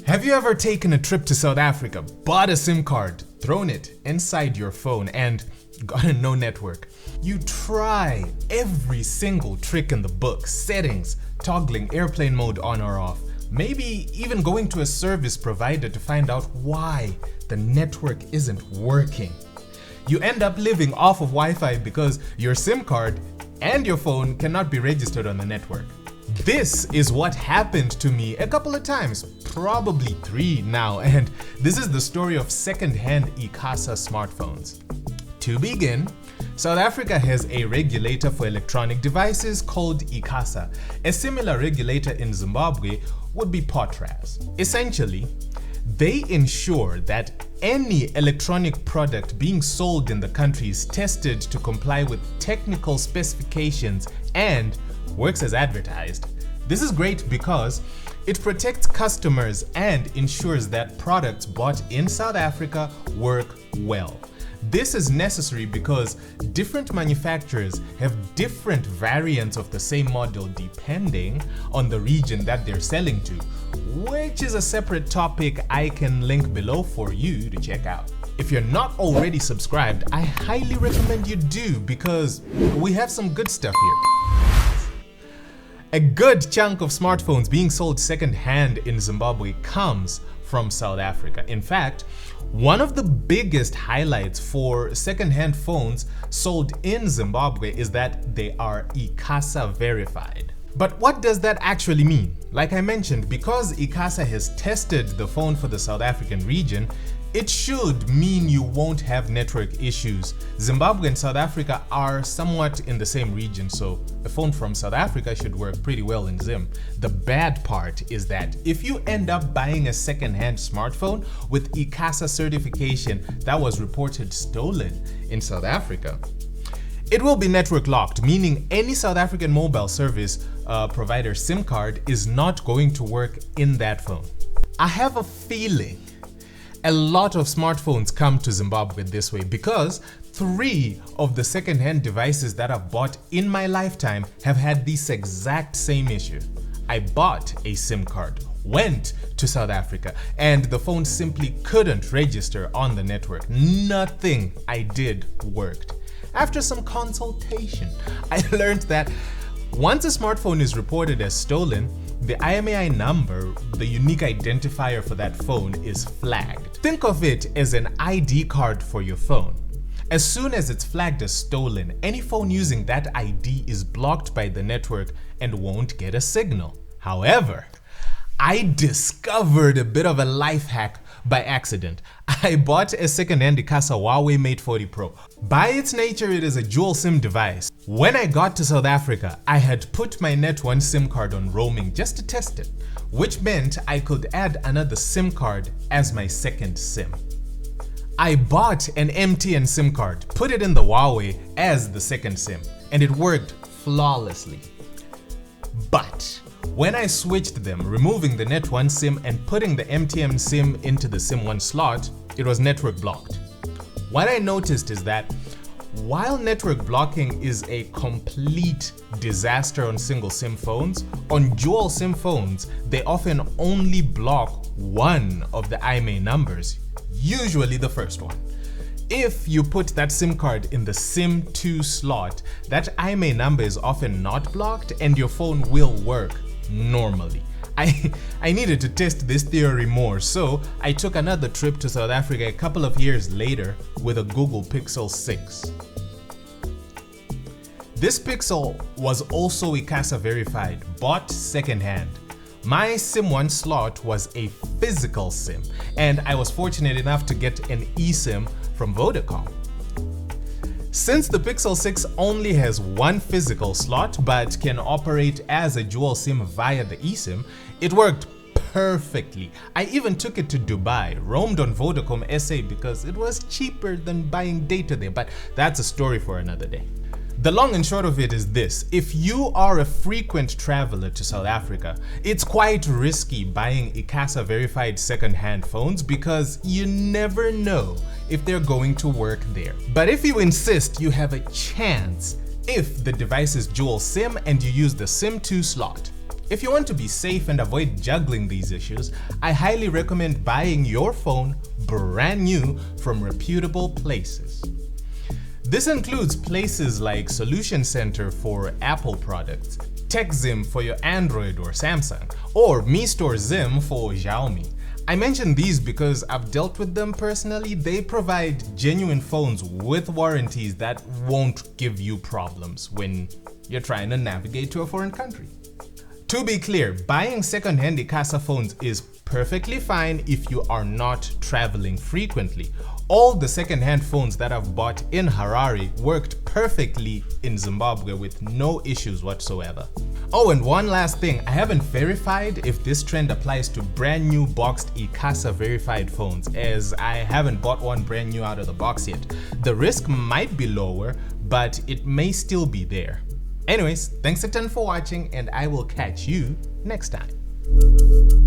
Have you ever taken a trip to South Africa, bought a SIM card, thrown it inside your phone and gotten no network? You try every single trick in the book, settings, toggling airplane mode on or off, maybe even going to a service provider to find out why the network isn't working. You end up living off of Wi-Fi because your SIM card and your phone cannot be registered on the network. This is what happened to me a couple of times, probably 3 now, and this is the story of second-hand ICASA smartphones. To begin, South Africa has a regulator for electronic devices called ICASA. A similar regulator in Zimbabwe would be POTRAZ. Essentially, they ensure that any electronic product being sold in the country is tested to comply with technical specifications and works as advertised. This is great because it protects customers and ensures that products bought in South Africa work well. This is necessary because different manufacturers have different variants of the same model depending on the region that they're selling to, which is a separate topic I can link below for you to check out. If you're not already subscribed, I highly recommend you do because we have some good stuff here. A good chunk of smartphones being sold second-hand in Zimbabwe comes from South Africa. In fact, one of the biggest highlights for second-hand phones sold in Zimbabwe is that they are ICASA verified. But what does that actually mean? Like I mentioned, because ICASA has tested the phone for the South African region, it should mean you won't have network issues. Zimbabwe and South Africa are somewhat in the same region, so a phone from South Africa should work pretty well in Zim. The bad part is that if you end up buying a second-hand smartphone with ICASA certification that was reported stolen in South Africa, it will be network locked, meaning any South African mobile service provider SIM card is not going to work in that phone. I have a feeling a lot of smartphones come to Zimbabwe this way because 3 of the second-hand devices that I've bought in my lifetime have had this exact same issue. I bought a SIM card, went to South Africa, and the phone simply couldn't register on the network. Nothing I did worked. After some consultation, I learned that once a smartphone is reported as stolen, the IMEI number, the unique identifier for that phone, is flagged. Think of it as an ID card for your phone. As soon as it's flagged as stolen, any phone using that ID is blocked by the network and won't get a signal. However, I discovered a bit of a life hack by accident. I bought a second-hand ICASA Huawei Mate 40 Pro. By its nature, it is a dual SIM device. When I got to South Africa, I had put my Net1 SIM card on roaming just to test it, which meant I could add another SIM card as my second SIM. I bought an MTN SIM card, put it in the Huawei as the second SIM, and it worked flawlessly. But when I switched them, removing the Net1 SIM and putting the MTN SIM into the SIM1 slot, it was network blocked. What I noticed is that while network blocking is a complete disaster on single SIM phones, on dual SIM phones, they often only block one of the IMEI numbers, usually the first one. If you put that SIM card in the SIM2 slot, that IMEI number is often not blocked and your phone will work normally. I needed to test this theory more, so I took another trip to South Africa a couple of years later with a Google Pixel 6. This Pixel was also ICASA verified, bought secondhand. My SIM1 slot was a physical SIM, and I was fortunate enough to get an eSIM from Vodacom. Since the Pixel 6 only has one physical slot but can operate as a dual SIM via the eSIM, it worked perfectly. I even took it to Dubai, roamed on Vodacom SA because it was cheaper than buying data there, but that's a story for another day. The long and short of it is this: if you are a frequent traveler to South Africa, it's quite risky buying ICASA verified second-hand phones because you never know if they're going to work there. But if you insist, you have a chance if the device is dual SIM and you use the SIM2 slot. If you want to be safe and avoid juggling these issues, I highly recommend buying your phone brand new from reputable places. This includes places like Solution Center for Apple products, Techzim for your Android or Samsung, or Mi Store Zim for Xiaomi. I mention these because I've dealt with them personally. They provide genuine phones with warranties that won't give you problems when you're trying to navigate to a foreign country. To be clear, buying second-hand ICASA phones is perfectly fine if you are not traveling frequently. All the second-hand phones that I've bought in Harare worked perfectly in Zimbabwe with no issues whatsoever. Oh, and one last thing, I haven't verified if this trend applies to brand new boxed ICASA verified phones, as I haven't bought one brand new out of the box yet. The risk might be lower, but it may still be there. Anyways, thanks a ton for watching, and I will catch you next time.